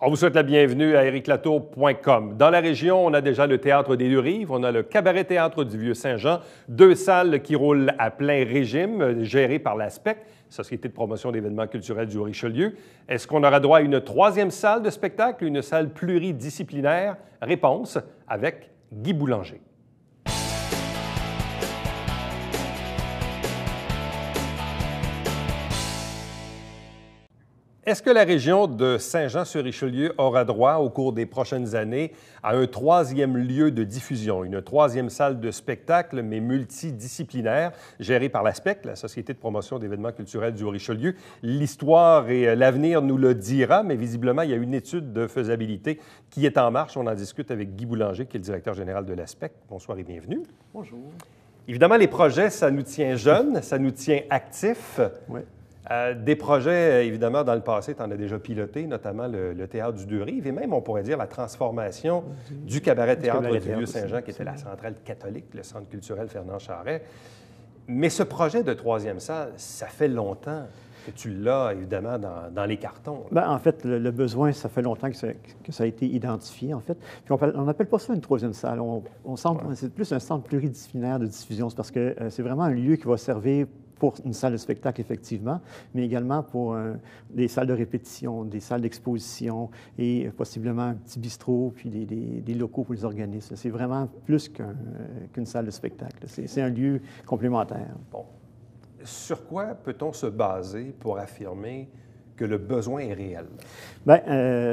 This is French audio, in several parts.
On vous souhaite la bienvenue à ericlatour.com. Dans la région, on a déjà le Théâtre des Deux-Rives, on a le Cabaret-Théâtre du Vieux-Saint-Jean, deux salles qui roulent à plein régime, gérées par l'ASPEC, Société de promotion d'événements culturels du Haut-Richelieu. Est-ce qu'on aura droit à une troisième salle de spectacle, une salle pluridisciplinaire? Réponse avec Guy Boulanger. Est-ce que la région de Saint-Jean-sur-Richelieu aura droit, au cours des prochaines années, à un troisième lieu de diffusion, une troisième salle de spectacle, mais multidisciplinaire, gérée par l'ASPEC, la Société de promotion d'événements culturels du Haut-Richelieu? L'histoire et l'avenir nous le dira, mais visiblement, il y a une étude de faisabilité qui est en marche. On en discute avec Guy Boulanger, qui est le directeur général de l'ASPEC. Bonsoir et bienvenue. Bonjour. Évidemment, les projets, ça nous tient jeunes, ça nous tient actifs. Oui. Des projets, évidemment, dans le passé, tu en as déjà piloté, notamment le Théâtre du Deux-Rives et même, on pourrait dire, la transformation du Cabaret-Théâtre du Vieux-Saint-Jean, qui était la centrale catholique, le centre culturel Fernand Charest. Mais ce projet de troisième salle, ça fait longtemps que tu l'as, évidemment, dans les cartons. Bien, en fait, le besoin, ça fait longtemps que ça a été identifié, en fait. Puis on n'appelle pas ça une troisième salle. C'est plus un centre pluridisciplinaire de diffusion. C'est parce que c'est vraiment un lieu qui va servir pour une salle de spectacle, effectivement, mais également pour des salles de répétition, des salles d'exposition et possiblement un petit bistrot, puis des locaux pour les organismes. C'est vraiment plus qu'une salle de spectacle. C'est un lieu complémentaire. Bon. Sur quoi peut-on se baser pour affirmer que le besoin est réel? Bien,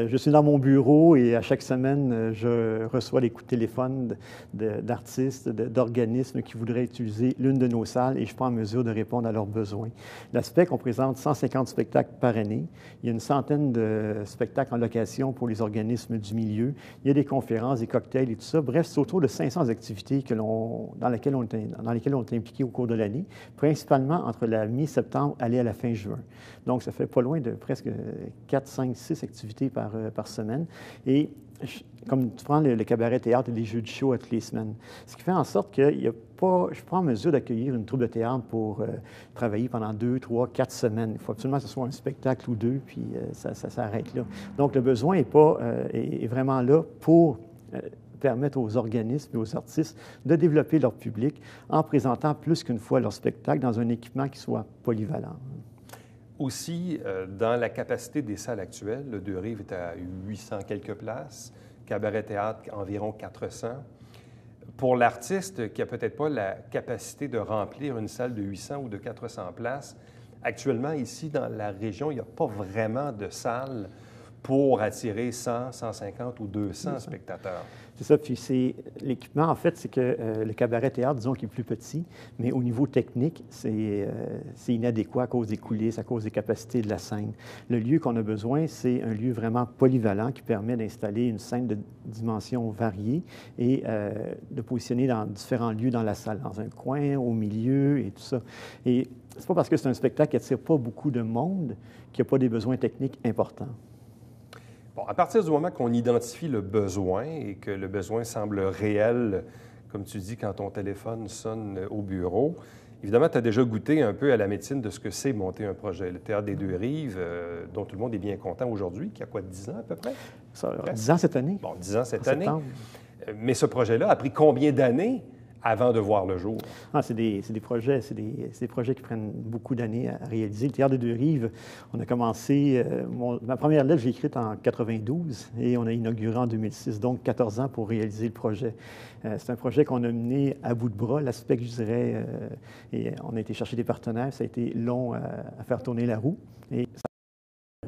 je suis dans mon bureau et à chaque semaine, je reçois des coups de téléphone d'artistes, d'organismes qui voudraient utiliser l'une de nos salles et je suis pas en mesure de répondre à leurs besoins. L'ASPEC, on présente 150 spectacles par année. Il y a une centaine de spectacles en location pour les organismes du milieu. Il y a des conférences, des cocktails et tout ça. Bref, c'est autour de 500 activités dans lesquelles on est impliqué au cours de l'année, principalement entre la mi-septembre et à la fin juin. Donc, ça fait pas loin de presque 4, 5, 6 activités par semaine. Et comme tu prends le cabaret-théâtre et les jeux de show à toutes les semaines, ce qui fait en sorte que je ne suis pas en mesure d'accueillir une troupe de théâtre pour travailler pendant 2, 3, 4 semaines. Il faut absolument que ce soit un spectacle ou deux, puis ça s'arrête là. Donc, le besoin est vraiment là pour permettre aux organismes et aux artistes de développer leur public en présentant plus qu'une fois leur spectacle dans un équipement qui soit polyvalent. Aussi, dans la capacité des salles actuelles, le Deux-Rives est à 800 quelques places, Cabaret-Théâtre environ 400. Pour l'artiste qui n'a peut-être pas la capacité de remplir une salle de 800 ou de 400 places, actuellement, ici, dans la région, il n'y a pas vraiment de salle pour attirer 100, 150 ou 200 spectateurs. C'est ça. Puis l'équipement, en fait, c'est que le cabaret-théâtre, disons qu'il est plus petit, mais au niveau technique, c'est inadéquat à cause des coulisses, à cause des capacités de la scène. Le lieu qu'on a besoin, c'est un lieu vraiment polyvalent qui permet d'installer une scène de dimensions variées et de positionner dans différents lieux dans la salle, dans un coin, au milieu et tout ça. Et c'est pas parce que c'est un spectacle qui attire pas beaucoup de monde qu'il n'y a pas des besoins techniques importants. Bon, à partir du moment qu'on identifie le besoin et que le besoin semble réel, comme tu dis, quand ton téléphone sonne au bureau, évidemment, tu as déjà goûté un peu à la médecine de ce que c'est monter un projet. Le Théâtre des Deux-Rives, dont tout le monde est bien content aujourd'hui, qui a quoi, 10 ans à peu près? Ça, 10 ans cette année. Bon, 10 ans cette année. Mais ce projet-là a pris combien d'années avant de voir le jour? C'est des projets qui prennent beaucoup d'années à réaliser. Le Théâtre des Deux-Rives, on a commencé... ma première lettre, j'ai écrite en 92 et on a inauguré en 2006, donc 14 ans pour réaliser le projet. C'est un projet qu'on a mené à bout de bras, l'aspect, je dirais, et on a été chercher des partenaires. Ça a été long à faire tourner la roue. Et ça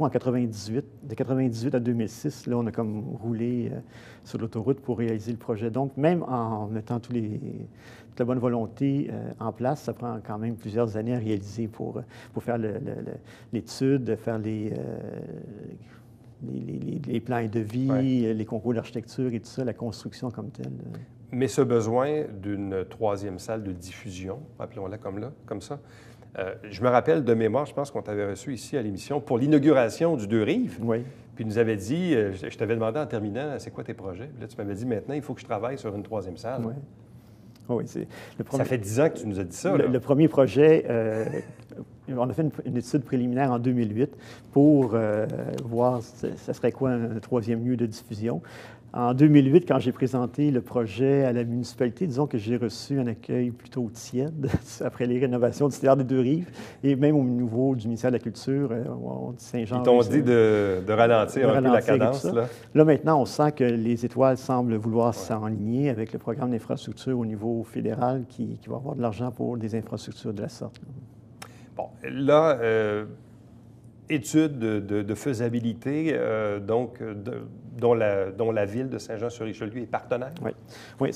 en 98, de 98 à 2006, là, on a comme roulé sur l'autoroute pour réaliser le projet. Donc, même en mettant toute la bonne volonté en place, ça prend quand même plusieurs années à réaliser pour faire l'étude, faire les plans de vie, ouais, les concours d'architecture et tout ça, la construction comme telle. Mais ce besoin d'une troisième salle de diffusion, appelons-la comme ça, je me rappelle de mémoire, je pense qu'on t'avait reçu ici à l'émission pour l'inauguration du Deux-Rives. Oui. Puis nous avait dit, je t'avais demandé en terminant, c'est quoi tes projets? Puis là, tu m'avais dit, maintenant, il faut que je travaille sur une troisième salle. Oui. Oui, Ça fait 10 ans que tu nous as dit ça. Le premier projet on a fait une étude préliminaire en 2008 pour voir ce serait quoi un troisième lieu de diffusion. En 2008, quand j'ai présenté le projet à la municipalité, disons que j'ai reçu un accueil plutôt tiède après les rénovations du Théâtre des Deux-Rives et même au niveau du ministère de la Culture, Saint-Jean. Ils t'ont dit de ralentir un peu la cadence. Là, maintenant, on sent que les étoiles semblent vouloir s'enligner avec le programme d'infrastructure au niveau fédéral qui va avoir de l'argent pour des infrastructures de la sorte. Bon, là, étude de faisabilité, dont la Ville de Saint-Jean-sur-Richelieu est partenaire? Oui,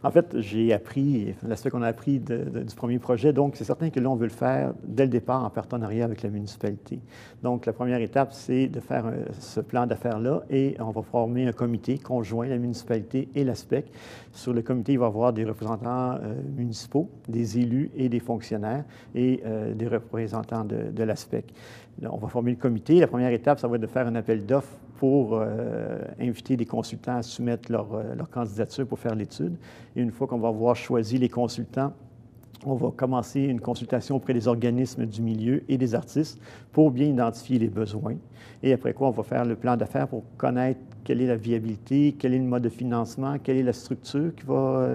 en fait, j'ai appris l'aspect qu'on a appris du premier projet. Donc, c'est certain que là, on veut le faire dès le départ en partenariat avec la municipalité. Donc, la première étape, c'est de faire ce plan d'affaires-là et on va former un comité conjoint, la municipalité et l'ASPEC. Sur le comité, il va y avoir des représentants municipaux, des élus et des fonctionnaires et des représentants de l'ASPEC. On va former le comité. La première étape, ça va être de faire un appel d'offres pour inviter des consultants à soumettre leur candidature pour faire l'étude. Et une fois qu'on va avoir choisi les consultants, on va commencer une consultation auprès des organismes du milieu et des artistes pour bien identifier les besoins. Et après quoi, on va faire le plan d'affaires pour connaître quelle est la viabilité, quel est le mode de financement, quelle est la structure qui va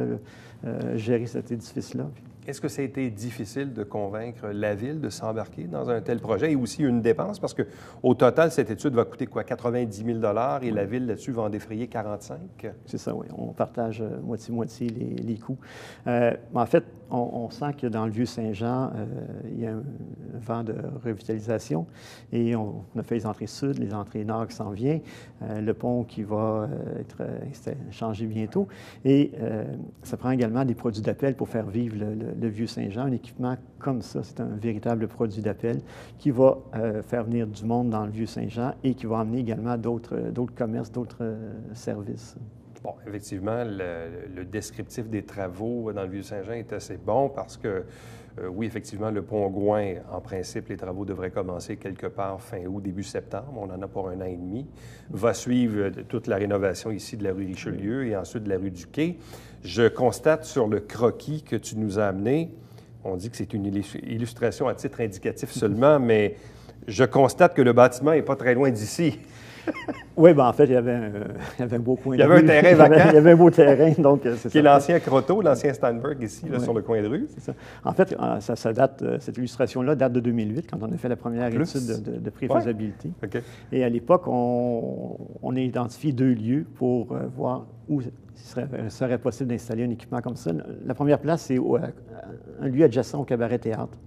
gérer cet édifice-là. Est-ce que ça a été difficile de convaincre la Ville de s'embarquer dans un tel projet et aussi une dépense? Parce qu'au total, cette étude va coûter quoi? 90 000 et la Ville, là-dessus, va en défrayer 45 000? C'est ça, oui. On partage moitié-moitié les coûts. En fait, on sent que dans le Vieux-Saint-Jean, il y a un vent de revitalisation et on a fait les entrées sud, les entrées nord qui s'en viennent, le pont qui va être changé bientôt. Et ça prend également des produits d'appel pour faire vivre le Vieux-Saint-Jean. Un équipement comme ça, c'est un véritable produit d'appel qui va faire venir du monde dans le Vieux-Saint-Jean et qui va amener également d'autres commerces, d'autres services. Bon, effectivement, le descriptif des travaux dans le Vieux-Saint-Jean est assez bon parce que, oui, effectivement, le pont Gouin, en principe, les travaux devraient commencer quelque part fin août, début septembre. On en a pour 1 an et demi. Va suivre toute la rénovation ici de la rue Richelieu et ensuite de la rue du Quai. Je constate sur le croquis que tu nous as amené, on dit que c'est une illustration à titre indicatif seulement, mais je constate que le bâtiment n'est pas très loin d'ici. Oui, bien en fait, il y avait un beau coin de rue. Il y avait un terrain vacant. Il y avait un beau terrain, donc c'est ça. Qui est l'ancien Croteau, l'ancien Steinberg, ici, là, sur le coin de rue. C'est ça. En fait, ça date, cette illustration-là date de 2008, quand on a fait la première étude de préfaisabilité. Ouais. Okay. Et à l'époque, on a identifié 2 lieux pour voir où il serait possible d'installer un équipement comme ça. La première place, c'est un lieu adjacent au cabaret-théâtre.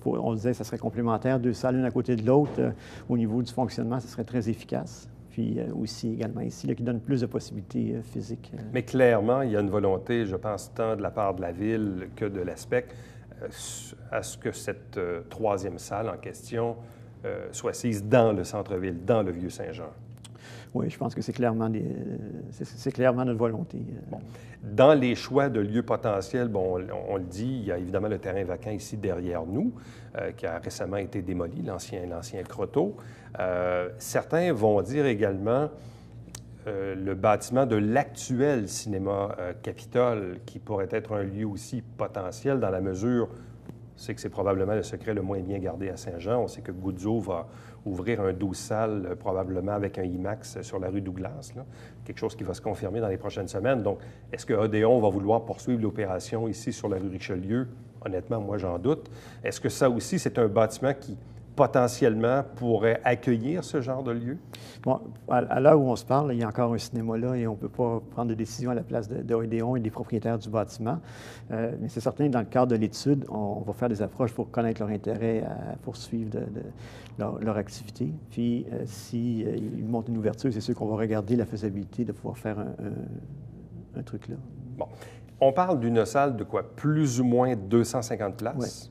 Ouais. On disait que ça serait complémentaire, 2 salles l'une à côté de l'autre. Au niveau du fonctionnement, ça serait très efficace. Puis aussi également ici, là, qui donne plus de possibilités physiques. Mais clairement, il y a une volonté, je pense, tant de la part de la Ville que de l'ASPEC, à ce que cette troisième salle en question soit assise dans le centre-ville, dans le Vieux-Saint-Jean. Oui, je pense que c'est clairement notre volonté. Bon. Dans les choix de lieux potentiels, bon, on le dit, il y a évidemment le terrain vacant ici derrière nous, qui a récemment été démoli, l'ancien Croteau. Certains vont dire également le bâtiment de l'actuel cinéma Capitole, qui pourrait être un lieu aussi potentiel dans la mesure, c'est que c'est probablement le secret le moins bien gardé à Saint-Jean. On sait que Guzzo va ouvrir un 12 salles, probablement avec un IMAX sur la rue Douglas, là. Quelque chose qui va se confirmer dans les prochaines semaines. Donc, est-ce que Odéon va vouloir poursuivre l'opération ici sur la rue Richelieu? Honnêtement, moi, j'en doute. Est-ce que ça aussi, c'est un bâtiment qui, potentiellement, pourrait accueillir ce genre de lieu? Bon, à l'heure où on se parle, il y a encore un cinéma là et on ne peut pas prendre de décision à la place d'Odéon et des propriétaires du bâtiment. Mais c'est certain, dans le cadre de l'étude, on va faire des approches pour connaître leur intérêt à poursuivre leur activité. Puis, s'ils montent une ouverture, c'est sûr qu'on va regarder la faisabilité de pouvoir faire un truc là. Bon. On parle d'une salle de quoi? Plus ou moins 250 places?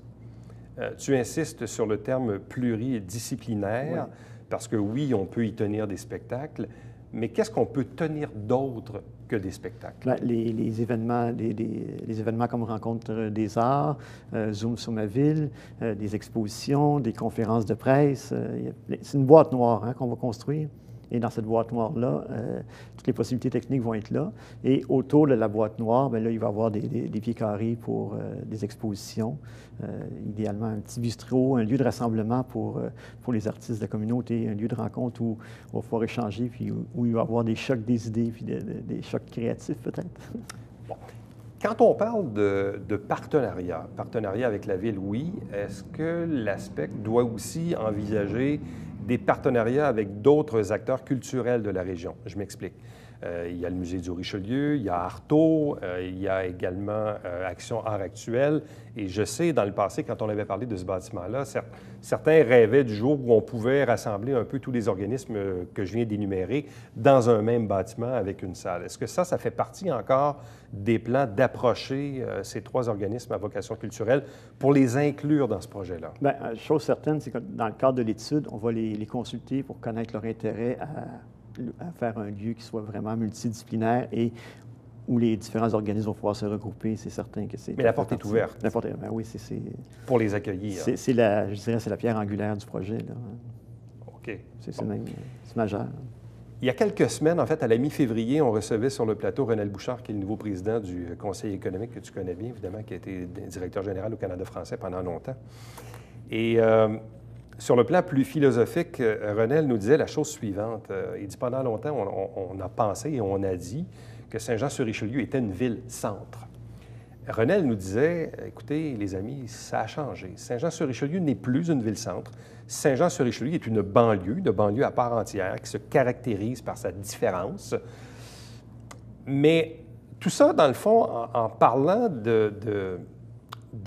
Oui. Tu insistes sur le terme pluridisciplinaire, oui. Parce que oui, on peut y tenir des spectacles, mais qu'est-ce qu'on peut tenir d'autre que des spectacles? Bien, les événements comme Rencontre des arts, Zoom sur ma ville, des expositions, des conférences de presse. C'est une boîte noire qu'on va construire. Et dans cette boîte noire-là, toutes les possibilités techniques vont être là. Et autour de la boîte noire, bien là, il va y avoir des pieds carrés pour des expositions. Idéalement, un petit bistrot, un lieu de rassemblement pour les artistes de la communauté, un lieu de rencontre où on va pouvoir échanger, puis où il va y avoir des chocs des idées, puis des chocs créatifs peut-être. Bon. Quand on parle de partenariat avec la Ville, oui, est-ce que l'ASPEC doit aussi envisager des partenariats avec d'autres acteurs culturels de la région? Je m'explique. Il y a le Musée du Richelieu, il y a Artaud, il y a également Action Art Actuel. Et je sais, dans le passé, quand on avait parlé de ce bâtiment-là, certains rêvaient du jour où on pouvait rassembler un peu tous les organismes que je viens d'énumérer dans un même bâtiment avec une salle. Est-ce que ça fait partie encore des plans d'approcher ces trois organismes à vocation culturelle pour les inclure dans ce projet-là? Bien, chose certaine, c'est que dans le cadre de l'étude, on va les consulter pour connaître leur intérêt à faire un lieu qui soit vraiment multidisciplinaire et où les différents organismes vont pouvoir se regrouper. C'est certain que c'est... Mais la porte est ouverte. La porte est ouverte, oui, c'est... Pour les accueillir. Je dirais, c'est la pierre angulaire du projet, là. OK. C'est majeur. Il y a quelques semaines, en fait, à la mi-février, on recevait sur le plateau Renel Bouchard, qui est le nouveau président du Conseil économique, que tu connais bien, évidemment, qui a été directeur général au Canada français pendant longtemps. Et sur le plan plus philosophique, Renel nous disait la chose suivante. Il dit, pendant longtemps, on a pensé et on a dit que Saint-Jean-sur-Richelieu était une ville-centre. Renel nous disait, écoutez, les amis, ça a changé. Saint-Jean-sur-Richelieu n'est plus une ville-centre. Saint-Jean-sur-Richelieu est une banlieue à part entière, qui se caractérise par sa différence. Mais tout ça, dans le fond, en parlant de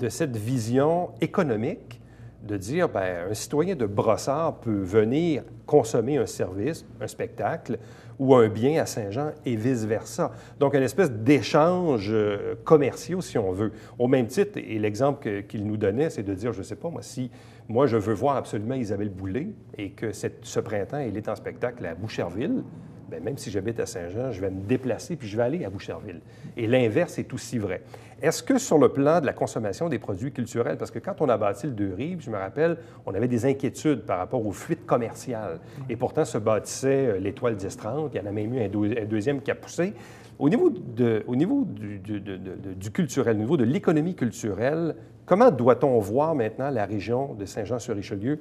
cette vision économique, de dire, bien, un citoyen de Brossard peut venir consommer un service, un spectacle ou un bien à Saint-Jean et vice-versa. Donc, une espèce d'échange commerciaux, si on veut. Au même titre, et l'exemple qu'il nous donnait, c'est de dire, je ne sais pas, moi, si moi, je veux voir absolument Isabelle Boulay et que ce printemps, elle est en spectacle à Boucherville, bien, même si j'habite à Saint-Jean, je vais me déplacer puis je vais aller à Boucherville. Et l'inverse est aussi vrai. Est-ce que sur le plan de la consommation des produits culturels, parce que quand on a bâti le Deux-Rives, je me rappelle, on avait des inquiétudes par rapport aux fuites commerciales. Et pourtant, se bâtissait l'Étoile 1030, il y en a même eu un deuxième qui a poussé. Au niveau du culturel, au niveau de l'économie culturelle, comment doit-on voir maintenant la région de Saint-Jean-sur-Richelieu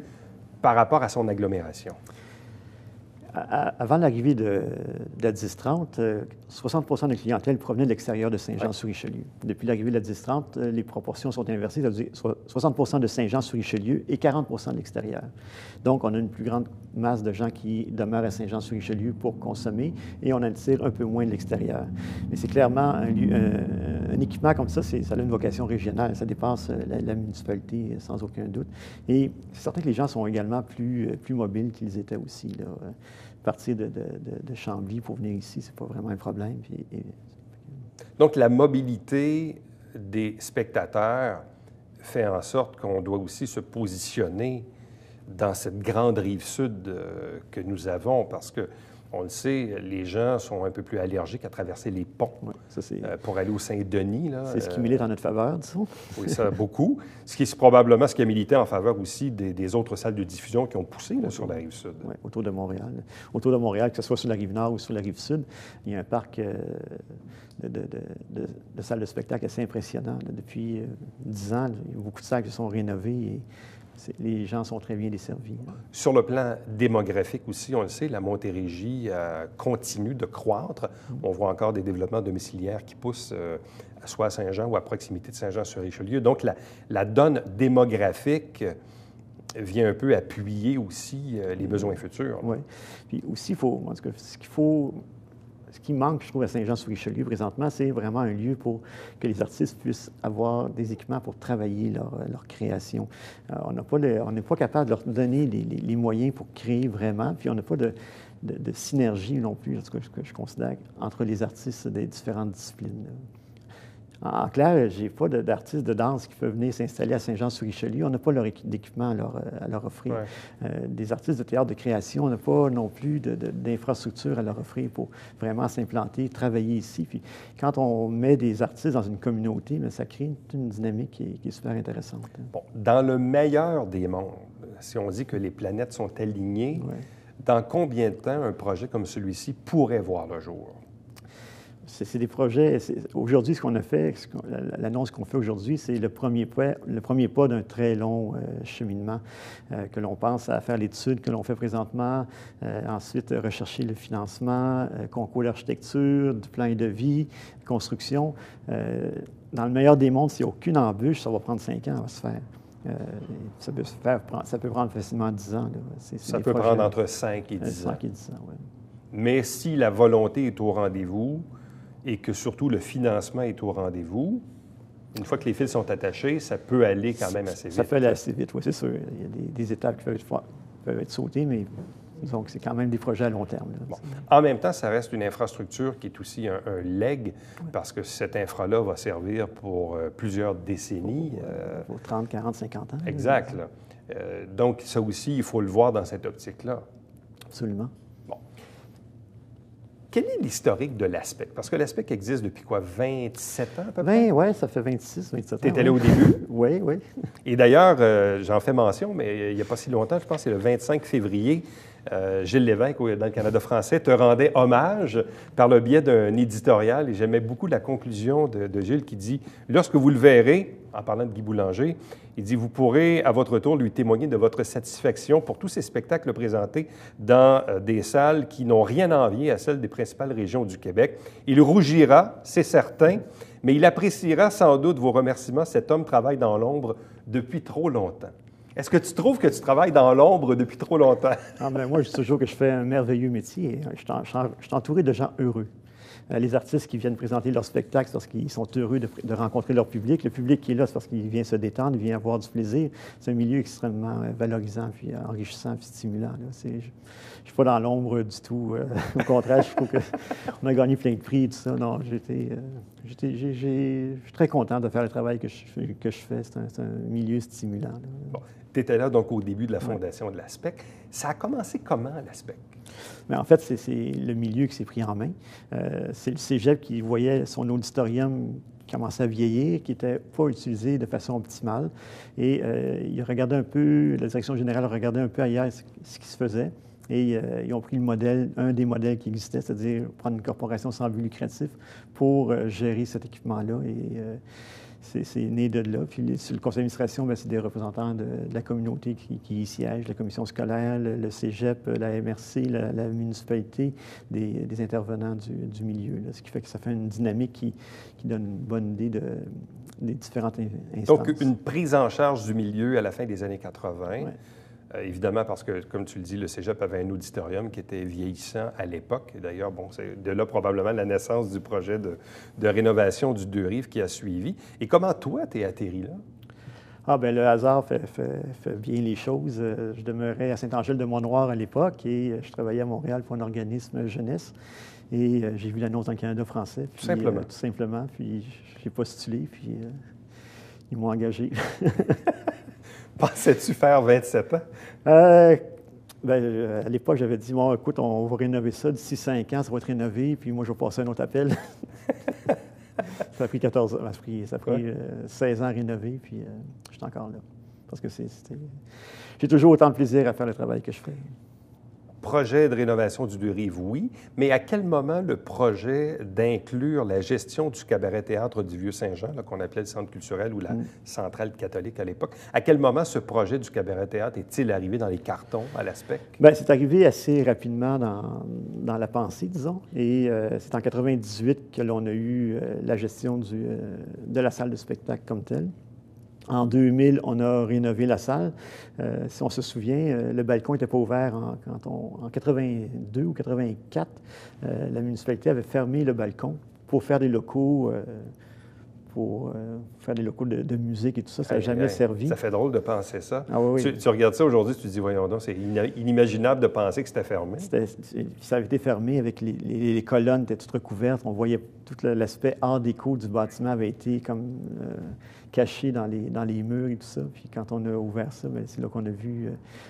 par rapport à son agglomération? Avant l'arrivée de la 1030, 60 de clientèle provenait de l'extérieur de Saint-Jean-sur-Richelieu. Depuis l'arrivée de la 1030, les proportions sont inversées, c'est-à-dire 60 de Saint-Jean-sur-Richelieu et 40 de l'extérieur. Donc, on a une plus grande masse de gens qui demeurent à Saint-Jean-sur-Richelieu pour consommer et on attire un peu moins de l'extérieur. Mais c'est clairement un équipement comme ça, ça a une vocation régionale, ça dépasse la municipalité sans aucun doute. Et c'est certain que les gens sont également plus mobiles qu'ils étaient aussi, là. Partir de Chambly pour venir ici, c'est pas vraiment un problème. Donc, la mobilité des spectateurs fait en sorte qu'on doit aussi se positionner dans cette grande rive sud que nous avons, parce que on le sait, les gens sont un peu plus allergiques à traverser les ponts pour aller au Saint-Denis. C'est ce qui milite en notre faveur, disons. Oui, ça, beaucoup. Ce qui est probablement ce qui a milité en faveur aussi des autres salles de diffusion qui ont poussé sur la rive sud. Oui, autour de Montréal. Autour de Montréal, que ce soit sur la rive nord ou sur la rive sud, il y a un parc de salles de spectacle assez impressionnant. Depuis 10 ans, il y a beaucoup de salles qui sont rénovées et les gens sont très bien desservis. Sur le plan démographique aussi, on le sait, la Montérégie continue de croître. On voit encore des développements domiciliaires qui poussent soit à Saint-Jean ou à proximité de Saint-Jean-sur-Richelieu. Donc, la donne démographique vient un peu appuyer aussi les besoins futurs. Oui. Puis aussi, ce qui manque, je trouve, à Saint-Jean-sur-Richelieu présentement, c'est vraiment un lieu pour que les artistes puissent avoir des équipements pour travailler leur création. On n'est pas capable de leur donner les moyens pour créer vraiment, puis on n'a pas de synergie non plus, en tout cas, que je considère, entre les artistes des différentes disciplines. En clair, je n'ai pas d'artistes de danse qui peuvent venir s'installer à Saint-Jean-sur-Richelieu. On n'a pas leur d'équipement à leur offrir. Ouais. Des artistes de théâtre de création, on n'a pas non plus d'infrastructure à leur offrir pour vraiment s'implanter, travailler ici. Puis quand on met des artistes dans une communauté, bien, ça crée une dynamique qui est super intéressante. Bon, dans le meilleur des mondes, si on dit que les planètes sont alignées, Dans combien de temps un projet comme celui-ci pourrait voir le jour? C'est des projets. Aujourd'hui, ce qu'on a fait, l'annonce qu'on fait aujourd'hui, c'est le premier pas d'un très long cheminement que l'on pense à faire l'étude que l'on fait présentement, ensuite rechercher le financement, concours d'architecture, du plan et de vie, construction. Dans le meilleur des mondes, s'il n'y a aucune embûche, ça va prendre 5 ans à se faire. Ça peut prendre facilement 10 ans. Ça peut prendre entre 5 et 10 ans. 5 et 10 ans, oui. Mais si la volonté est au rendez-vous et que surtout le financement est au rendez-vous, une fois que les fils sont attachés, ça peut aller quand même assez vite. Ça peut aller assez vite, oui, c'est sûr. Il y a des étapes qui peuvent être sautées, mais disons que c'est quand même des projets à long terme. Bon. En même temps, ça reste une infrastructure qui est aussi un leg, parce que cette infra-là va servir pour plusieurs décennies. Pour 30, 40, 50 ans. Exact. Donc, ça aussi, il faut le voir dans cette optique-là. Absolument. Bon. Quel est l'historique de l'ASPEC? Parce que l'ASPEC existe depuis quoi, 27 ans à peu près? Oui, ça fait 26, 27 ans. Tu étais là au début? Oui, oui. Et d'ailleurs, j'en fais mention, mais il n'y a pas si longtemps, je pense que c'est le 25 février, Gilles Lévesque, dans le Canada français, te rendait hommage par le biais d'un éditorial. Et j'aimais beaucoup la conclusion de Gilles qui dit « Lorsque vous le verrez, en parlant de Guy Boulanger, il dit « Vous pourrez à votre tour lui témoigner de votre satisfaction pour tous ces spectacles présentés dans des salles qui n'ont rien à envier à celles des principales régions du Québec. Il rougira, c'est certain, mais il appréciera sans doute vos remerciements. Cet homme travaille dans l'ombre depuis trop longtemps. » Est-ce que tu trouves que tu travailles dans l'ombre depuis trop longtemps? Moi, je dis toujours que je fais un merveilleux métier. Je suis entouré de gens heureux. Les artistes qui viennent présenter leur spectacle, c'est parce qu'ils sont heureux de rencontrer leur public. Le public qui est là, c'est parce qu'il vient se détendre, il vient avoir du plaisir. C'est un milieu extrêmement valorisant, puis enrichissant, puis stimulant. Je ne suis pas dans l'ombre du tout. Au contraire, je trouve qu'on a gagné plein de prix et tout ça. Non, je suis très content de faire le travail que je fais. C'est un milieu stimulant. Bon. Tu étais là donc au début de la fondation de l'ASPEC. Ça a commencé comment, l'ASPEC? Mais en fait, c'est le milieu qui s'est pris en main. C'est le cégep qui voyait son auditorium qui commençait à vieillir, qui n'était pas utilisé de façon optimale. Et il regardait un peu, la direction générale a regardé un peu ailleurs ce qui se faisait. Et ils ont pris un des modèles qui existait, c'est-à-dire prendre une corporation sans but lucratif pour gérer cet équipement-là. Et c'est né de là. Puis sur le conseil d'administration, c'est des représentants de la communauté qui y siègent, la commission scolaire, le cégep, la MRC, la municipalité, des intervenants du milieu. Là. Ce qui fait que ça fait une dynamique qui donne une bonne idée des différentes instances. Donc, une prise en charge du milieu à la fin des années 80. Ouais. Évidemment, parce que, comme tu le dis, le cégep avait un auditorium qui était vieillissant à l'époque. Et d'ailleurs, c'est de là probablement la naissance du projet de rénovation du Deux-Rives qui a suivi. Et comment toi, t'es atterri là? Le hasard fait bien les choses. Je demeurais à Saint-Angèle-de-Mont-Noir à l'époque et je travaillais à Montréal pour un organisme jeunesse. Et j'ai vu l'annonce dans le Canada français. Puis, tout simplement. Puis j'ai postulé, puis ils m'ont engagé. Pensais-tu faire 27 ans? À l'époque, j'avais dit, bon, écoute, on va rénover ça d'ici 5 ans, ça va être rénové, puis moi, je vais passer un autre appel. Ça a pris 14 ans, ça a pris 16 ans à rénover, puis je suis encore là. Parce que j'ai toujours autant de plaisir à faire le travail que je fais. Projet de rénovation du Deux-Rives, oui, mais à quel moment le projet d'inclure la gestion du cabaret-théâtre du Vieux-Saint-Jean, qu'on appelait le Centre culturel ou la centrale catholique à l'époque, à quel moment ce projet du cabaret-théâtre est-il arrivé dans les cartons à l'ASPEC? C'est arrivé assez rapidement dans la pensée, disons, et c'est en 98 que l'on a eu la gestion de la salle de spectacle comme telle. En 2000, on a rénové la salle. Si on se souvient, le balcon n'était pas ouvert en 82 ou 84. La municipalité avait fermé le balcon pour faire des locaux, de musique et tout ça. Ça n'a jamais servi. Ça fait drôle de penser ça. Ah, oui. Tu regardes ça aujourd'hui, tu te dis, voyons donc, c'est inimaginable de penser que c'était fermé. Ça avait été fermé avec les colonnes étaient toutes recouvertes. On voyait tout l'aspect art déco du bâtiment avait été comme caché dans les murs et tout ça. Puis quand on a ouvert ça, c'est là qu'on a vu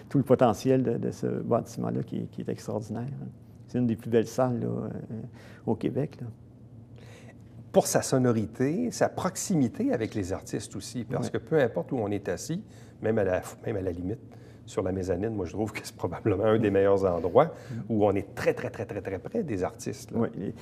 tout le potentiel de ce bâtiment-là qui est extraordinaire. C'est une des plus belles salles là, au Québec. Là. Pour sa sonorité, sa proximité avec les artistes aussi, parce que peu importe où on est assis, même à la limite. Sur la mezzanine, moi, je trouve que c'est probablement un des meilleurs endroits où on est très, très, très, très, très près des artistes. Là. Oui,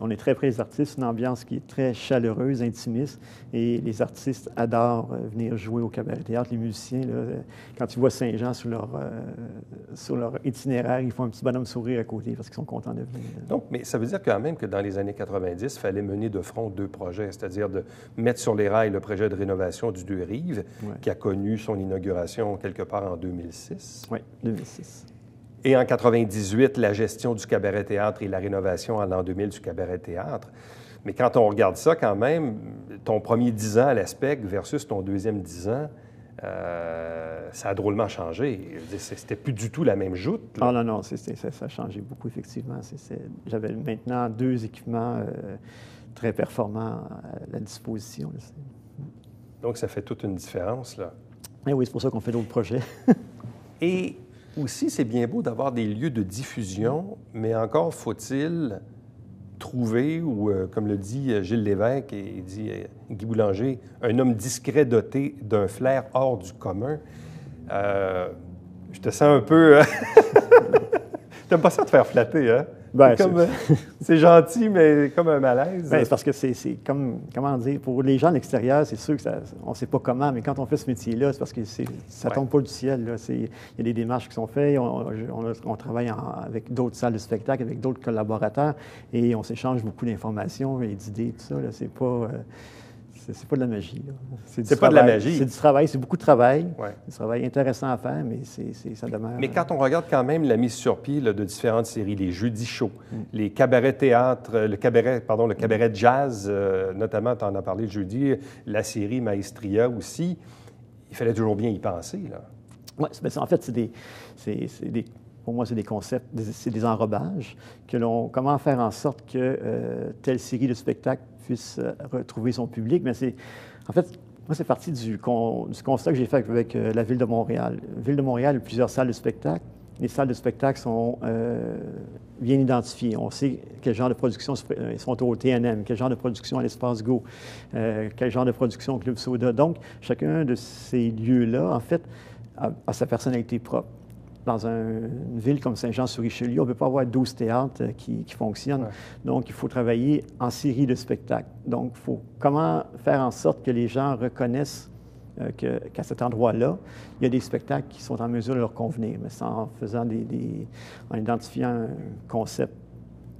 on est très près des artistes, une ambiance qui est très chaleureuse, intimiste, et les artistes adorent venir jouer au cabaret-théâtre. Les musiciens, là, quand ils voient Saint-Jean sur leur itinéraire, ils font un petit bonhomme sourire à côté parce qu'ils sont contents de venir. Donc, mais ça veut dire quand même que dans les années 90, il fallait mener de front 2 projets, c'est-à-dire de mettre sur les rails le projet de rénovation du Deux-Rives, qui a connu son inauguration quelque part en 2006. Oui, 2006. Et en 98, la gestion du cabaret-théâtre et la rénovation en l'an 2000 du cabaret-théâtre. Mais quand on regarde ça, quand même, ton premier 10 ans à l'ASPEC versus ton deuxième 10 ans, ça a drôlement changé. C'était plus du tout la même joute. Là. Ah non, non, ça a changé beaucoup, effectivement. J'avais maintenant 2 équipements très performants à la disposition. Là. Donc, ça fait toute une différence, là. Et oui, c'est pour ça qu'on fait d'autres projets. Et aussi, c'est bien beau d'avoir des lieux de diffusion, mais encore faut-il trouver, ou comme le dit Gilles Lévesque et dit Guy Boulanger, un homme discret doté d'un flair hors du commun. Je te sens un peu... T'aimes pas ça te faire flatter, hein? Ben, c'est gentil, mais comme un malaise. Ben, c'est parce que c'est comme, comment dire, pour les gens de l'extérieur, c'est sûr que on ne sait pas comment, mais quand on fait ce métier-là, c'est parce que ça ne tombe pas du ciel. Il y a des démarches qui sont faites, on travaille avec d'autres salles de spectacle, avec d'autres collaborateurs, et on s'échange beaucoup d'informations et d'idées, tout ça. C'est pas... C'est pas de la magie. C'est pas de la magie. C'est du travail, c'est beaucoup de travail. Ouais. C'est du travail intéressant à faire, mais ça demeure... Mais quand on regarde quand même la mise sur pied là, de différentes séries, les jeudis shows, les cabarets-théâtres, le cabaret jazz, notamment, tu en as parlé le jeudi, la série Maestria aussi, il fallait toujours bien y penser. Oui, en fait, pour moi, c'est des concepts, c'est des enrobages, comment faire en sorte que telle série de spectacles puisse retrouver son public. Mais en fait, moi, c'est parti du constat que j'ai fait avec la Ville de Montréal. La Ville de Montréal a plusieurs salles de spectacle. Les salles de spectacle sont bien identifiées. On sait quel genre de production sont au TNM, quel genre de production à l'Espace Go, quel genre de production au Club Soda. Donc, chacun de ces lieux-là, en fait, a sa personnalité propre. Dans une ville comme Saint-Jean-sur-Richelieu, on ne peut pas avoir 12 théâtres qui fonctionnent. Ouais. Donc, il faut travailler en série de spectacles. Donc, comment faire en sorte que les gens reconnaissent qu'à cet endroit-là, il y a des spectacles qui sont en mesure de leur convenir, mais c'est en faisant en identifiant un concept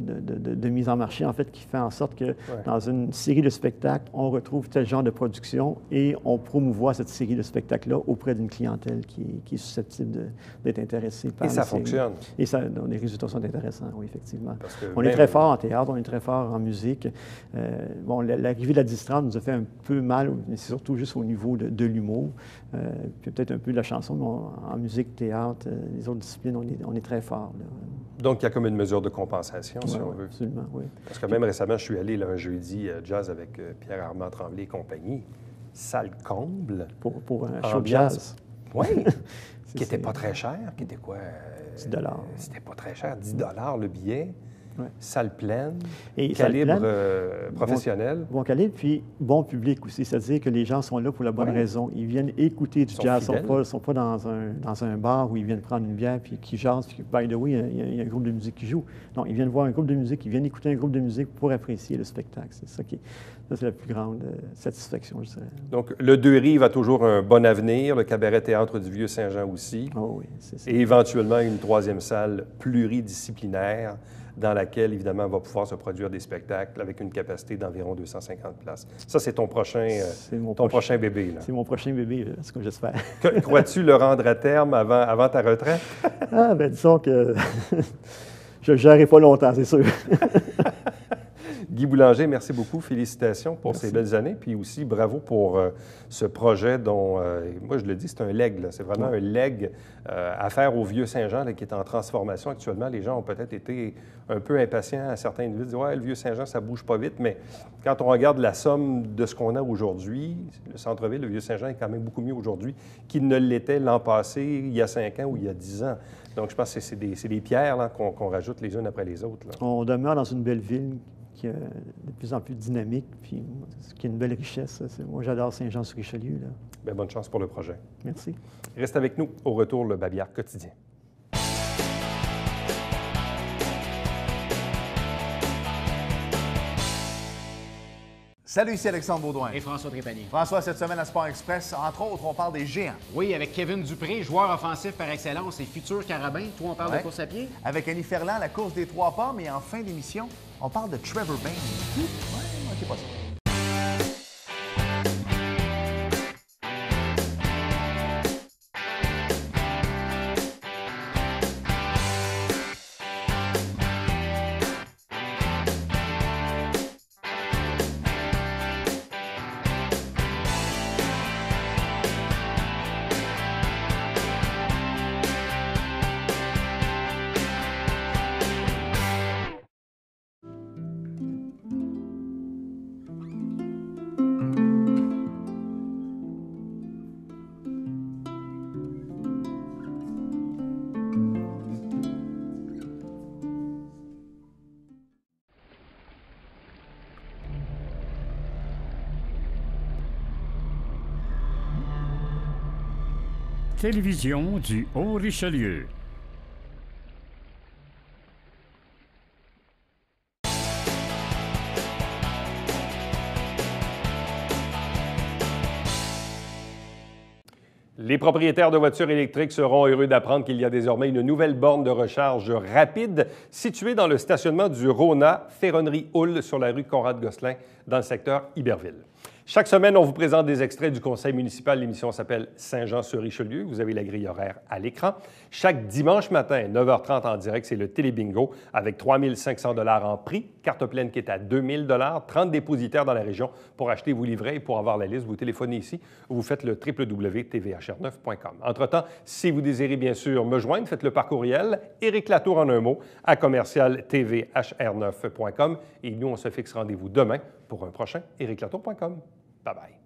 de mise en marché, en fait, qui fait en sorte que dans une série de spectacles, on retrouve tel genre de production et on promouvoit cette série de spectacles-là auprès d'une clientèle qui est susceptible d'être intéressée par la série. Et ça fonctionne. Et les résultats sont intéressants, oui, effectivement. On est très fort en théâtre, on est très fort en musique. L'arrivée de la distrade nous a fait un peu mal, mais c'est surtout juste au niveau de l'humour, puis peut-être un peu de la chanson, mais en musique, théâtre, les autres disciplines, on est très fort. Là. Donc, il y a comme une mesure de compensation, si on veut. Absolument, oui. Parce que même récemment, je suis allé là, un jeudi jazz avec Pierre-Armand Tremblay et compagnie. Salle comble. Pour un show de jazz. Oui. Qui n'était pas très cher. Qui était quoi? 10 $. C'était pas très cher. 10 $ le billet. Ouais. Salle pleine, et calibre professionnel. Bon calibre, puis bon public aussi. C'est-à-dire que les gens sont là pour la bonne raison. Ils viennent écouter du jazz. Ils ne sont pas dans un bar où ils viennent prendre une bière puis qui jasent. Puis, by the way, il y a un groupe de musique qui joue. Non, ils viennent voir un groupe de musique, ils viennent écouter un groupe de musique pour apprécier le spectacle. Ça, c'est la plus grande satisfaction, je dirais. Donc, le Deux-Rives a toujours un bon avenir, le cabaret-théâtre du Vieux-Saint-Jean aussi. Oh oui, c'est ça. Et éventuellement, une troisième salle pluridisciplinaire dans laquelle, évidemment, on va pouvoir se produire des spectacles avec une capacité d'environ 250 places. Ça, c'est ton prochain bébé. C'est mon prochain bébé, ce que j'espère. Crois-tu le rendre à terme avant ta retraite? Ah, bien, disons que je ne le gérerai pas longtemps, c'est sûr. Guy Boulanger, merci beaucoup. Félicitations pour ces belles années. Puis aussi, bravo pour ce projet dont, moi je le dis, c'est un legs. C'est vraiment un legs à faire au Vieux-Saint-Jean qui est en transformation actuellement. Les gens ont peut-être été un peu impatients à certains individus. Ils disent, ouais, le Vieux-Saint-Jean, ça bouge pas vite. Mais quand on regarde la somme de ce qu'on a aujourd'hui, le centre-ville, le Vieux-Saint-Jean est quand même beaucoup mieux aujourd'hui qu'il ne l'était l'an passé, il y a 5 ans ou il y a 10 ans. Donc, je pense que c'est des pierres qu'on rajoute les unes après les autres. Là. On demeure dans une belle ville qui est de plus en plus dynamique, puis ce qui est une belle richesse. Moi, j'adore Saint-Jean-sur-Richelieu. Bien, bonne chance pour le projet. Merci. Reste avec nous. Au retour, le Babillard quotidien. Salut, ici Alexandre Baudouin. Et François Trépanier. François, cette semaine à Sport Express, entre autres, on parle des géants. Oui, avec Kevin Dupré, joueur offensif par excellence et futur carabin. Toi, on parle de course à pied. Avec Annie Ferland, la course des 3 pas, mais en fin d'émission, on parle de Trevor Bayne. Ouais, manquez pas ça. Télévision du Haut-Richelieu. Les propriétaires de voitures électriques seront heureux d'apprendre qu'il y a désormais une nouvelle borne de recharge rapide située dans le stationnement du Rona, Ferronnerie Houle, sur la rue Conrad-Gosselin, dans le secteur Iberville. Chaque semaine, on vous présente des extraits du conseil municipal. L'émission s'appelle Saint-Jean-sur-Richelieu. Vous avez la grille horaire à l'écran. Chaque dimanche matin, 9h30 en direct, c'est le Télébingo avec 3 500 $ en prix. Carte pleine qui est à 2 000 $. 30 dépositaires dans la région pour acheter vos livrets et pour avoir la liste. Vous téléphonez ici ou vous faites le www.tvhr9.com. Entre-temps, si vous désirez bien sûr me joindre, faites-le par courriel. Éric Latour en un mot à commercial-tvhr9.com. Et nous, on se fixe rendez-vous demain pour un prochain ériclatour.com. Bye-bye.